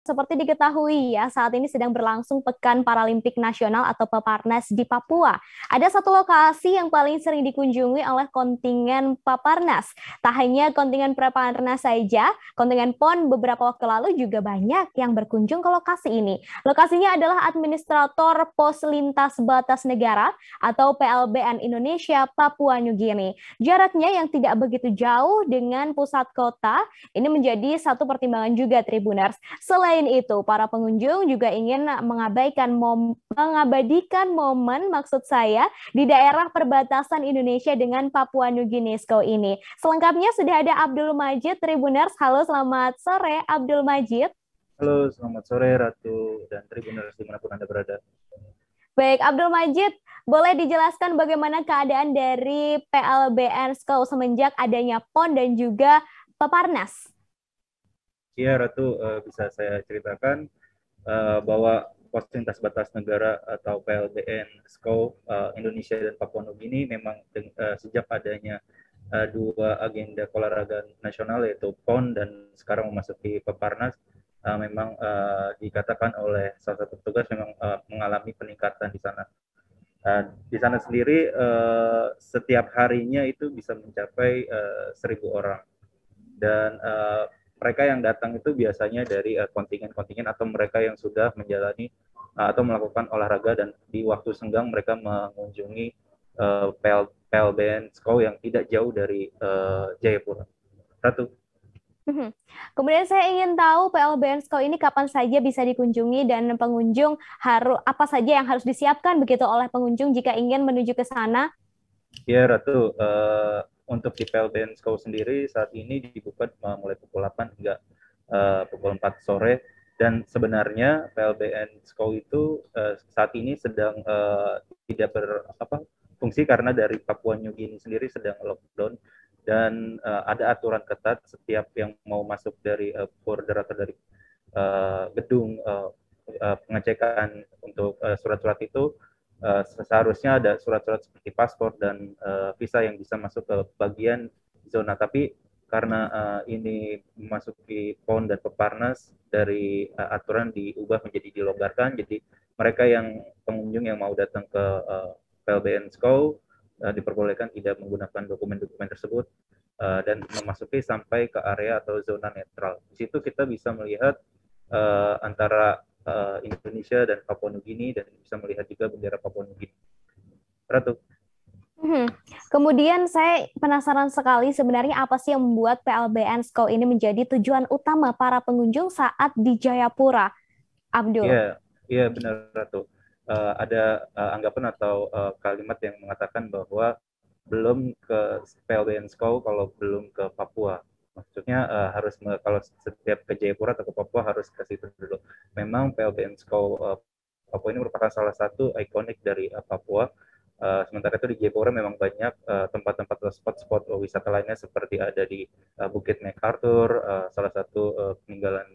Seperti diketahui ya, saat ini sedang berlangsung Pekan Paralimpik Nasional atau Peparnas di Papua. Ada satu lokasi yang paling sering dikunjungi oleh kontingen Paparnas. Tak hanya kontingen Preparnas saja, kontingen PON beberapa waktu lalu juga banyak yang berkunjung ke lokasi ini. Lokasinya adalah Administrator Pos Lintas Batas Negara atau PLBN Indonesia Papua New Guinea. Jaraknya yang tidak begitu jauh dengan pusat kota, ini menjadi satu pertimbangan juga Tribuners. Selain itu, para pengunjung juga ingin mengabadikan momen maksud saya di daerah perbatasan Indonesia dengan Papua New Guinea ini. Selengkapnya sudah ada Abdul Majid Tribuners. Halo, selamat sore Abdul Majid. Halo, selamat sore Ratu dan Tribuners dimanapun Anda berada. Baik, Abdul Majid, boleh dijelaskan bagaimana keadaan dari PLBN Skau semenjak adanya PON dan juga Peparnas? Iya Ratu, bisa saya ceritakan bahwa Pos Lintas Batas Negara atau PLBN SCO Indonesia dan Papua Nugini memang sejak adanya dua agenda olahraga nasional yaitu PON dan sekarang memasuki Peparnas memang dikatakan oleh salah satu petugas memang mengalami peningkatan di sana. Di sana sendiri setiap harinya itu bisa mencapai 1.000 orang dan mereka yang datang itu biasanya dari kontingen-kontingen atau mereka yang sudah menjalani atau melakukan olahraga dan di waktu senggang mereka mengunjungi PLBN SKO yang tidak jauh dari Jayapura. Ratu. Kemudian saya ingin tahu PLBN Skau ini kapan saja bisa dikunjungi dan pengunjung harus apa saja yang harus disiapkan begitu oleh pengunjung jika ingin menuju ke sana. Ya Ratu, untuk di PLBN SKO sendiri saat ini dibuka mulai pukul 8 hingga pukul 4 sore dan sebenarnya PLBN SKO itu saat ini sedang tidak berfungsi karena dari Papua New Guinea sendiri sedang lockdown dan ada aturan ketat setiap yang mau masuk dari border atau dari gedung pengecekan untuk surat-surat itu seharusnya ada surat-surat seperti paspor dan visa yang bisa masuk ke bagian zona. Tapi karena ini memasuki PON dan Peparnas dari aturan diubah menjadi dilonggarkan, jadi mereka yang pengunjung yang mau datang ke PLBN SCO diperbolehkan tidak menggunakan dokumen-dokumen tersebut dan memasuki sampai ke area atau zona netral. Di situ kita bisa melihat antara Indonesia dan Papua Nugini dan bisa melihat juga bendera Papua Nugini. Ratu. Kemudian saya penasaran sekali sebenarnya apa sih yang membuat PLBN Skau ini menjadi tujuan utama para pengunjung saat di Jayapura, Abdul? Iya, iya benar Ratu. Ada anggapan atau kalimat yang mengatakan bahwa belum ke PLBN SKO kalau belum ke Papua. Maksudnya harus kalau setiap ke Jayapura atau ke Papua harus ke situ dulu. Memang PLBN SKO Papua ini merupakan salah satu ikonik dari Papua. Sementara itu di Jayapura memang banyak tempat-tempat atau spot-spot wisata lainnya seperti ada di Bukit MacArthur, salah satu peninggalan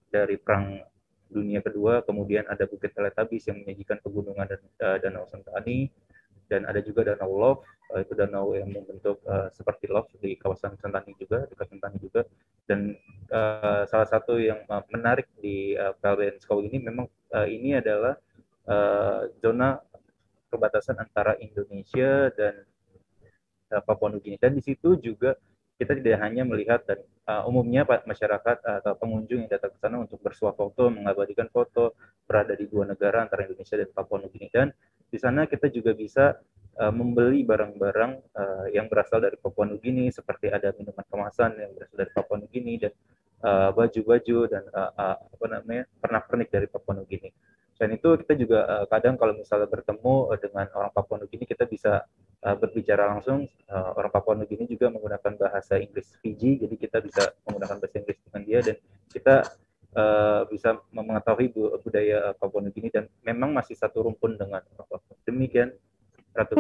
dari Perang Dunia Kedua, kemudian ada Bukit Teletabis yang menyajikan pegunungan dan Danau Sentani, dan ada juga Danau Love, itu danau yang membentuk seperti love di kawasan Sentani juga, dekat Sentani juga. Dan salah satu yang menarik di PLBN Skau ini memang ini adalah zona perbatasan antara Indonesia dan Papua Nugini. Dan di situ juga kita tidak hanya melihat dan umumnya masyarakat atau pengunjung yang datang ke sana untuk bersuah foto, mengabadikan foto berada di dua negara antara Indonesia dan Papua Nugini. Dan di sana kita juga bisa membeli barang-barang yang berasal dari Papua Nugini seperti ada minuman kemasan yang berasal dari Papua Nugini dan baju-baju dan pernak-pernik dari Papua Nugini. Selain itu kita juga kadang kalau misalnya bertemu dengan orang Papua Nugini kita bisa berbicara langsung. Orang Papua Nugini juga menggunakan bahasa Inggris Fiji, jadi kita bisa menggunakan bahasa Inggris dengan dia dan kita bisa mengetahui budaya Papua Nugini dan memang masih satu rumpun dengan orang Papua. Demikian, Ratu.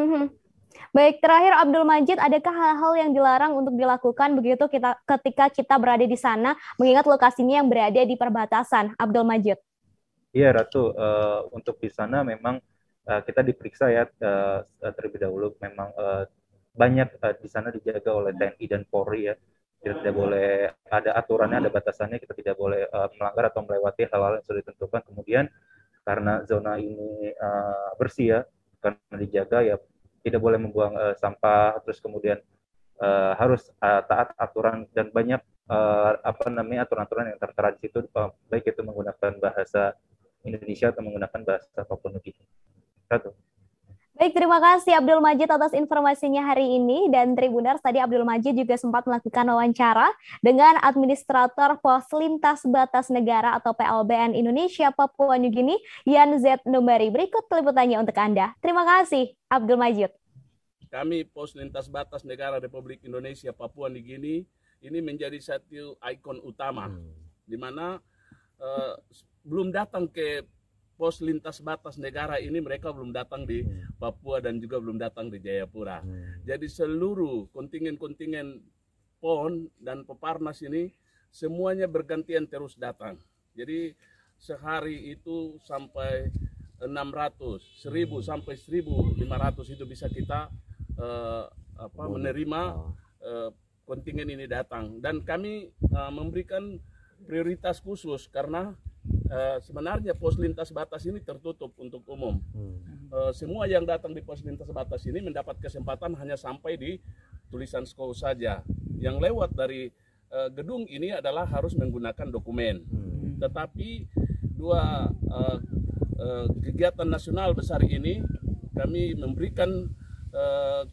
Baik, terakhir Abdul Majid, adakah hal-hal yang dilarang untuk dilakukan begitu ketika kita berada di sana, mengingat lokasinya yang berada di perbatasan, Abdul Majid? Iya, Ratu. Untuk di sana memang kita diperiksa ya terlebih dahulu. Memang banyak di sana dijaga oleh TNI dan Polri ya. kita tidak boleh, ada aturannya, ada batasannya, kita tidak boleh melanggar atau melewati hal-hal yang sudah ditentukan. Kemudian karena zona ini bersih ya, karena dijaga ya, tidak boleh membuang sampah, terus kemudian harus taat aturan dan banyak aturan-aturan yang tertera di situ, baik itu menggunakan bahasa Indonesia atau menggunakan bahasa Papua Nugini. Baik, terima kasih Abdul Majid atas informasinya hari ini. Dan Tribuners, tadi Abdul Majid juga sempat melakukan wawancara dengan Administrator Pos Lintas Batas Negara atau PLBN Indonesia Papua Nugini, Yan Z Numbari. Berikut liputannya untuk Anda. Terima kasih, Abdul Majid. Kami Pos Lintas Batas Negara Republik Indonesia Papua Nugini ini menjadi satu ikon utama, di mana belum datang ke pos lintas batas negara ini, mereka belum datang di Papua dan juga belum datang di Jayapura. Jadi seluruh kontingen-kontingen PON dan Peparnas ini semuanya bergantian terus datang. Jadi sehari itu sampai 600, 1000 sampai 1500 itu bisa kita menerima kontingen ini datang. Dan kami memberikan prioritas khusus karena sebenarnya pos lintas batas ini tertutup untuk umum. Semua yang datang di pos lintas batas ini mendapat kesempatan hanya sampai di tulisan SKO saja. Yang lewat dari gedung ini adalah harus menggunakan dokumen. Tetapi dua kegiatan nasional besar ini kami memberikan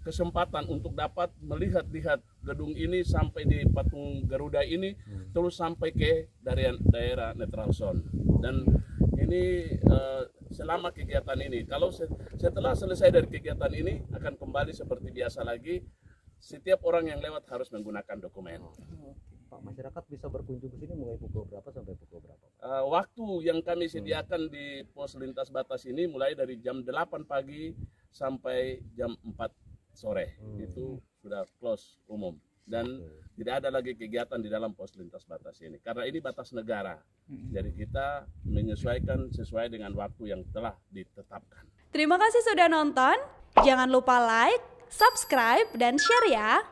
kesempatan untuk dapat melihat-lihat gedung ini sampai di patung Garuda ini, terus sampai ke daerah netral zone. Dan ini selama kegiatan ini, kalau setelah selesai dari kegiatan ini akan kembali seperti biasa lagi. Setiap orang yang lewat harus menggunakan dokumen. Pak, masyarakat bisa berkunjung ke sini mulai pukul berapa sampai pukul berapa? Waktu yang kami sediakan di pos lintas batas ini mulai dari jam 8 pagi sampai jam 4 sore. Itu sudah close umum. Dan tidak ada lagi kegiatan di dalam pos lintas batas ini. Karena ini batas negara. Jadi kita menyesuaikan sesuai dengan waktu yang telah ditetapkan. Terima kasih sudah nonton. Jangan lupa like, subscribe, dan share ya.